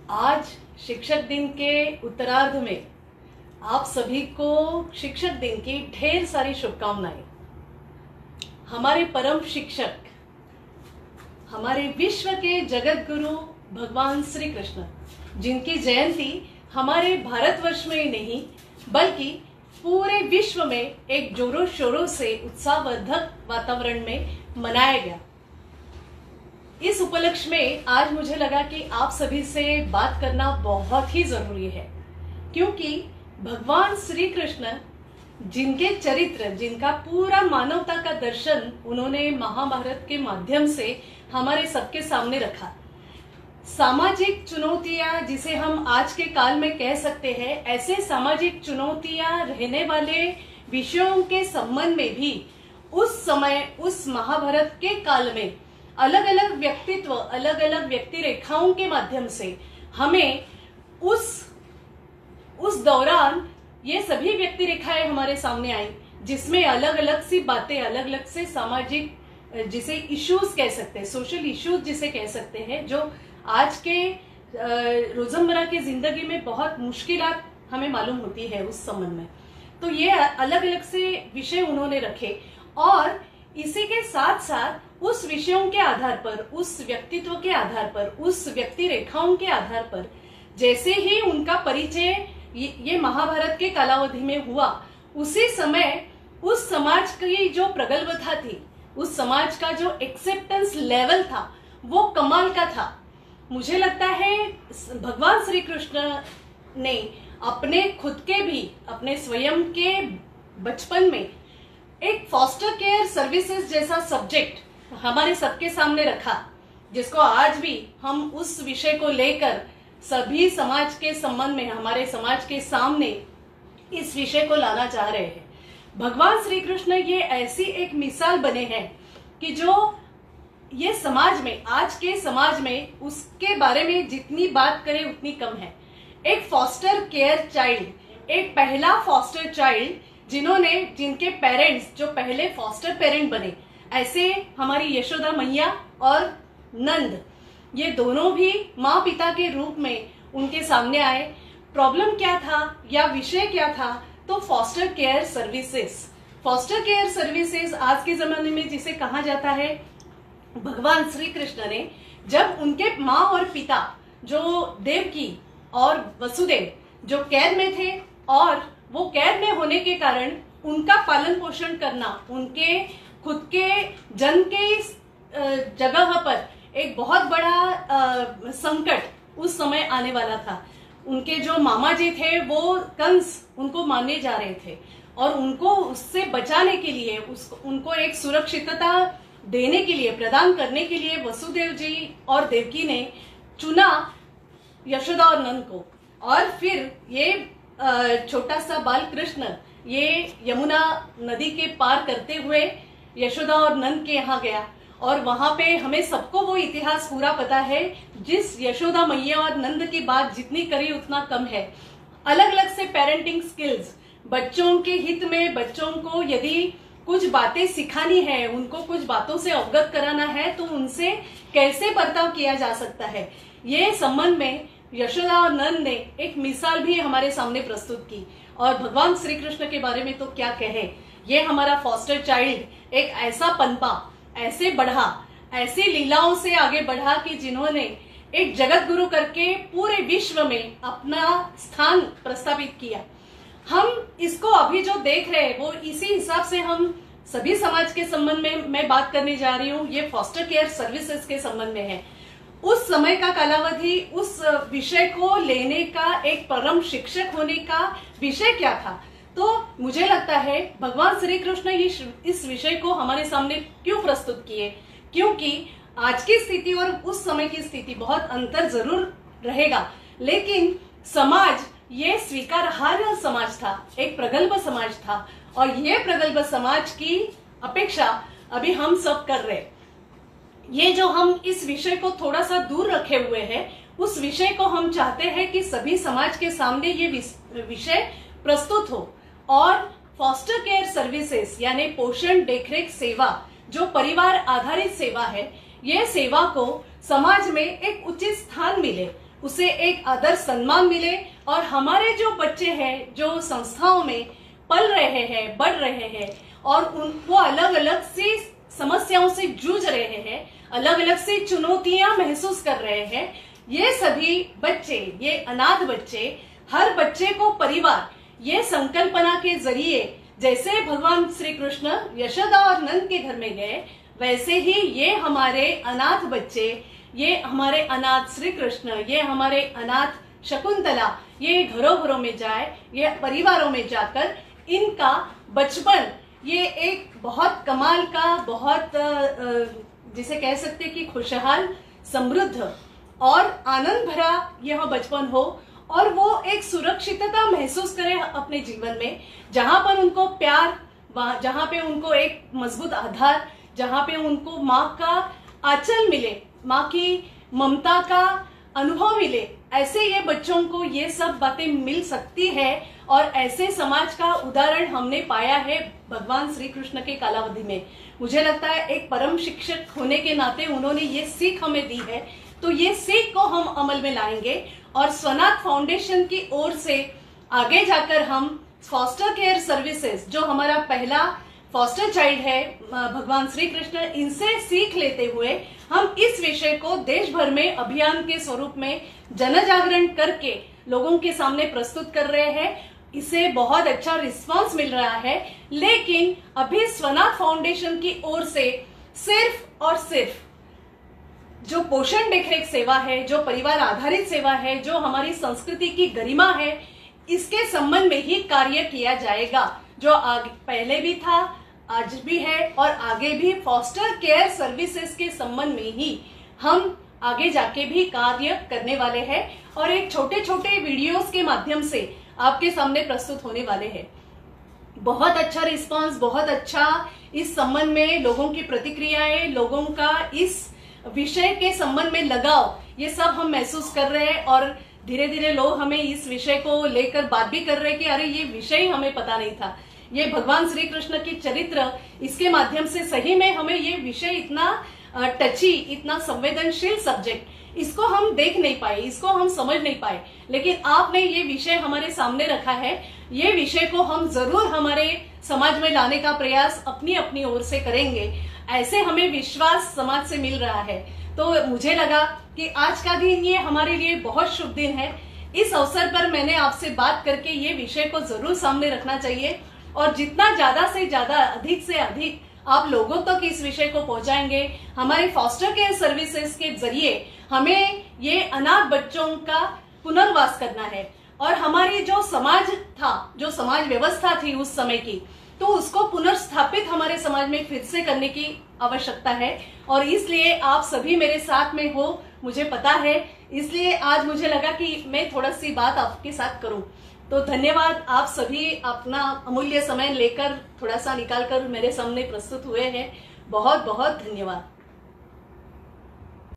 आज शिक्षक दिन के उत्तरार्ध में आप सभी को शिक्षक दिन की ढेर सारी शुभकामनाएं। हमारे परम शिक्षक, हमारे विश्व के जगत गुरु भगवान श्री कृष्ण, जिनकी जयंती हमारे भारतवर्ष में ही नहीं बल्कि पूरे विश्व में एक जोरों शोरों से उत्साहवर्धक वातावरण में मनाया गया। इस उपलक्ष्य में आज मुझे लगा कि आप सभी से बात करना बहुत ही जरूरी है, क्योंकि भगवान श्री कृष्ण, जिनके चरित्र, जिनका पूरा मानवता का दर्शन उन्होंने महाभारत के माध्यम से हमारे सबके सामने रखा। सामाजिक चुनौतियां, जिसे हम आज के काल में कह सकते हैं, ऐसे सामाजिक चुनौतियां रहने वाले विषयों के संबंध में भी उस समय, उस महाभारत के काल में अलग अलग व्यक्तित्व, अलग अलग व्यक्ति रेखाओं के माध्यम से हमें उस दौरान ये सभी व्यक्ति रेखाएं हमारे सामने आई, जिसमें अलग अलग सी बातें, अलग अलग से सामाजिक, जिसे इश्यूज कह सकते हैं, सोशल इश्यूज जिसे कह सकते हैं, जो आज के रोजमर्रा की जिंदगी में बहुत मुश्किलात हमें मालूम होती है उस संबंध में। तो ये अलग अलग से विषय उन्होंने रखे और इसी के साथ साथ उस विषयों के आधार पर, उस व्यक्तित्व के आधार पर, उस व्यक्ति रेखाओं के आधार पर जैसे ही उनका परिचय ये महाभारत के कालावधि में हुआ, उसी समय उस समाज की जो प्रगल्भता थी, उस समाज का जो एक्सेप्टेंस लेवल था, वो कमाल का था। मुझे लगता है भगवान श्री कृष्ण ने अपने खुद के भी, अपने स्वयं के बचपन में एक फॉस्टर केयर सर्विसेज जैसा सब्जेक्ट हमारे सबके सामने रखा, जिसको आज भी हम उस विषय को लेकर सभी समाज के संबंध में, हमारे समाज के सामने इस विषय को लाना चाह रहे हैं। भगवान श्री कृष्ण ये ऐसी एक मिसाल बने हैं कि जो ये समाज में, आज के समाज में उसके बारे में जितनी बात करें उतनी कम है। एक फॉस्टर केयर चाइल्ड, एक पहला फॉस्टर चाइल्ड जिनके पेरेंट्स जो पहले फॉस्टर पेरेंट बने, ऐसे हमारी यशोदा मैया और नंद, ये दोनों भी माँ पिता के रूप में उनके सामने आए। प्रॉब्लम क्या था या विषय क्या था? तो foster care services. Foster care services आज के जमाने में जिसे कहा जाता है, भगवान श्री कृष्ण ने जब उनके माँ और पिता जो देवकी और वसुदेव जो कैद में थे, और वो कैद में होने के कारण उनका पालन पोषण करना, उनके खुद के जन्म के जगह पर एक बहुत बड़ा संकट उस समय आने वाला था। उनके जो मामा जी थे वो कंस उनको मारने जा रहे थे, और उनको उससे बचाने के लिए, उनको एक सुरक्षितता देने के लिए, प्रदान करने के लिए वसुदेव जी और देवकी ने चुना यशोदा और नंद को। और फिर ये छोटा सा बाल कृष्ण ये यमुना नदी के पार करते हुए यशोदा और नंद के यहाँ गया, और वहां पे हमें सबको वो इतिहास पूरा पता है। जिस यशोदा मैया और नंद की बात जितनी करी उतना कम है। अलग अलग से पेरेंटिंग स्किल्स, बच्चों के हित में, बच्चों को यदि कुछ बातें सिखानी है, उनको कुछ बातों से अवगत कराना है, तो उनसे कैसे बर्ताव किया जा सकता है, ये संबंध में यशोदा और नंद ने एक मिसाल भी हमारे सामने प्रस्तुत की। और भगवान श्री कृष्ण के बारे में तो क्या कहे, ये हमारा फॉस्टर चाइल्ड एक ऐसा पनपा, ऐसे बढ़ा, ऐसी लीलाओं से आगे बढ़ा कि जिन्होंने एक जगत गुरु करके पूरे विश्व में अपना स्थान प्रस्थापित किया। हम इसको अभी जो देख रहे हैं वो इसी हिसाब से हम सभी समाज के संबंध में मैं बात करने जा रही हूँ। ये फॉस्टर केयर सर्विसेज के संबंध में है। उस समय का कालावधि, उस विषय को लेने का, एक परम शिक्षक होने का विषय क्या था? तो मुझे लगता है भगवान श्री कृष्ण इस विषय को हमारे सामने क्यों प्रस्तुत किए, क्योंकि आज की स्थिति और उस समय की स्थिति बहुत अंतर जरूर रहेगा, लेकिन समाज ये स्वीकार्य समाज था, एक प्रगल्भ समाज था, और ये प्रगल्भ समाज की अपेक्षा अभी हम सब कर रहे हैं। ये जो हम इस विषय को थोड़ा सा दूर रखे हुए हैं, उस विषय को हम चाहते हैं कि सभी समाज के सामने ये विषय प्रस्तुत हो। और फॉस्टर केयर सर्विसेज यानी पोषण देखरेख सेवा, जो परिवार आधारित सेवा है, ये सेवा को समाज में एक उचित स्थान मिले, उसे एक आदर सम्मान मिले और हमारे जो बच्चे हैं जो संस्थाओं में पल रहे हैं, बढ़ रहे हैं और वो अलग अलग सी समस्याओं से जूझ रहे हैं, अलग अलग सी चुनौतियां महसूस कर रहे हैं, ये सभी बच्चे, ये अनाथ बच्चे, हर बच्चे को परिवार ये संकल्पना के जरिए जैसे भगवान श्री कृष्ण यशोदा और नंद के घर में गए, वैसे ही ये हमारे अनाथ बच्चे, ये हमारे अनाथ श्री कृष्ण, ये हमारे अनाथ शकुंतला, ये घरों घरों में जाए, ये परिवारों में जाकर इनका बचपन ये एक बहुत कमाल का, बहुत जिसे कह सकते कि खुशहाल, समृद्ध और आनंद भरा यह बचपन हो और वो एक सुरक्षितता महसूस करे अपने जीवन में, जहां पर उनको प्यार, जहां पे उनको एक मजबूत आधार, जहां पे उनको माँ का आंचल मिले, माँ की ममता का अनुभव मिले, ऐसे ये बच्चों को ये सब बातें मिल सकती है। और ऐसे समाज का उदाहरण हमने पाया है भगवान श्री कृष्ण के कालावधि में। मुझे लगता है एक परम शिक्षक होने के नाते उन्होंने ये सीख हमें दी है, तो ये सीख को हम अमल में लाएंगे और स्वनाथ फाउंडेशन की ओर से आगे जाकर हम फॉस्टर केयर सर्विसेज, जो हमारा पहला फॉस्टर चाइल्ड है भगवान श्री कृष्ण, इनसे सीख लेते हुए हम इस विषय को देश भर में अभियान के स्वरूप में जन जागरण करके लोगों के सामने प्रस्तुत कर रहे हैं। इसे बहुत अच्छा रिस्पांस मिल रहा है, लेकिन अभी स्वनाथ फाउंडेशन की ओर से सिर्फ और सिर्फ जो पोषण देखरेख सेवा है, जो परिवार आधारित सेवा है, जो हमारी संस्कृति की गरिमा है, इसके संबंध में ही कार्य किया जाएगा। जो आगे पहले भी था, आज भी है और आगे भी फॉस्टर केयर सर्विसेज के संबंध में ही हम आगे जाके भी कार्य करने वाले हैं और एक छोटे छोटे वीडियोस के माध्यम से आपके सामने प्रस्तुत होने वाले हैं। बहुत अच्छा रिस्पांस, बहुत अच्छा इस संबंध में लोगों की प्रतिक्रियाएं, लोगों का इस विषय के संबंध में लगाव, ये सब हम महसूस कर रहे हैं और धीरे धीरे लोग हमें इस विषय को लेकर बात भी कर रहे हैं कि अरे ये विषय हमें पता नहीं था, ये भगवान श्री कृष्ण की चरित्र, इसके माध्यम से सही में हमें ये विषय इतना टची, इतना संवेदनशील सब्जेक्ट, इसको हम देख नहीं पाए, इसको हम समझ नहीं पाए, लेकिन आपने ये विषय हमारे सामने रखा है। ये विषय को हम जरूर हमारे समाज में लाने का प्रयास अपनी अपनी ओर से करेंगे, ऐसे हमें विश्वास समाज से मिल रहा है। तो मुझे लगा कि आज का दिन ये हमारे लिए बहुत शुभ दिन है। इस अवसर पर मैंने आपसे बात करके ये विषय को जरूर सामने रखना चाहिए और जितना ज्यादा से ज्यादा, अधिक से अधिक आप लोगों तक इस विषय को पहुंचाएंगे, हमारे फॉस्टर केयर सर्विसेज के जरिए हमें ये अनाथ बच्चों का पुनर्वास करना है और हमारी जो समाज था, जो समाज व्यवस्था थी उस समय की, तो उसको पुनर्स्थापित हमारे समाज में फिर से करने की आवश्यकता है और इसलिए आप सभी मेरे साथ में हो, मुझे पता है, इसलिए आज मुझे लगा कि मैं थोड़ा सी बात आपके साथ करूं। तो धन्यवाद, आप सभी अपना अमूल्य समय लेकर थोड़ा सा निकालकर मेरे सामने प्रस्तुत हुए हैं। बहुत बहुत धन्यवाद।